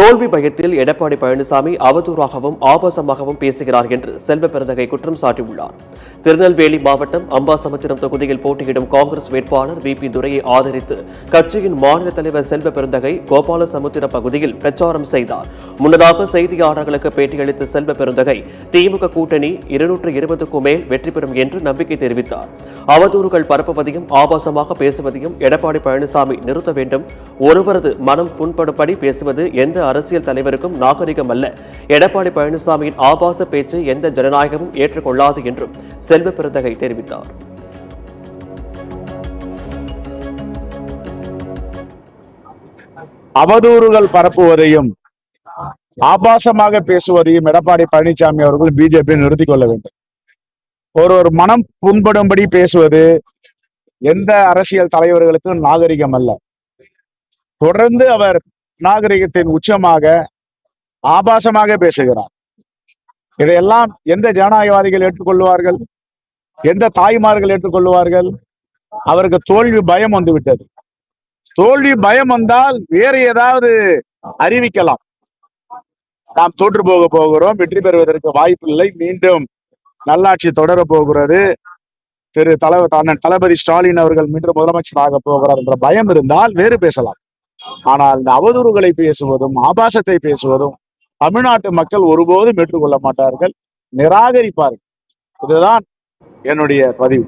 தோல்வி பயத்தில் எடப்பாடி பழனிசாமி அவதூறாகவும் ஆபாசமாகவும் பேசுகிறார் என்று செல்வ பெருந்தகை குற்றம் சாட்டியுள்ளார். திருநெல்வேலி மாவட்டம் அம்பாசமுத்திரம் தொகுதியில் போட்டியிடும் காங்கிரஸ் வேட்பாளர் வி.பி. துரையை ஆதரித்து கட்சியின் மாநில தலைவர் செல்வ பெருந்தகை கோபாலசமுத்திரம் பகுதியில் பிரச்சாரம் செய்தார். முன்னதாக செய்தியாளர்களுக்கு பேட்டியளித்த செல்வ பெருந்தகை திமுக கூட்டணி 220க்கும் மேல் வெற்றி பெறும் என்று நம்பிக்கை தெரிவித்தார். அவதூறுகள் பரப்புவதையும் ஆபாசமாக பேசுவதையும் எடப்பாடி பழனிசாமி நிறுத்த வேண்டும். ஒருவரது மனம் புண்படும்படி பேசுவது எந்த அரசியல் தலைவருக்கும் நாகரிகம் அல்ல. எடப்பாடி பழனிசாமியின் ஆபாச பேச்சு எந்த ஜனநாயகமும் ஏற்றுக்கொள்ளாது என்றும் செல்வ பெருந்தகை தெரிவித்தார். அவதூறுகள் பரப்புவதையும் ஆபாசமாக பேசுவதையும் எடப்பாடி பழனிசாமி அவர்கள் பிஜேபி நிறுத்திக் கொள்ள வேண்டும். ஒரு மனம் புண்படும்படி பேசுவது எந்த அரசியல் தலைவர்களுக்கும் நாகரிகம் அல்ல. தொடர்ந்து அவர் நாகரிகத்தின் உச்சமாக ஆபாசமாக பேசுகிறார். இதையெல்லாம் எந்த ஜனநாயகவாதிகள் ஏற்றுக்கொள்வார்கள்? எந்த தாய்மார்கள் ஏற்றுக்கொள்வார்கள்? அவருக்கு தோல்வி பயம் வந்து விட்டது. தோல்வி பயம் வந்தால் வேறு ஏதாவது அறிவிக்கலாம். நாம் தோற்று போகிறோம், வெற்றி பெறுவதற்கு வாய்ப்பில்லை, மீண்டும் நல்லாட்சி தொடர போகிறது, தளபதி ஸ்டாலின் அவர்கள் மீண்டும் முதலமைச்சராக போகிறார் என்ற பயம் இருந்தால் வேறு பேசலாம். ஆனால் இந்த அவதூறுகளை பேசுவதும் ஆபாசத்தை பேசுவதும் தமிழ்நாட்டு மக்கள் ஒருபோதும் ஏற்றுக்கொள்ள மாட்டார்கள், நிராகரிப்பார்கள். இதுதான் என்னுடைய பதிவு.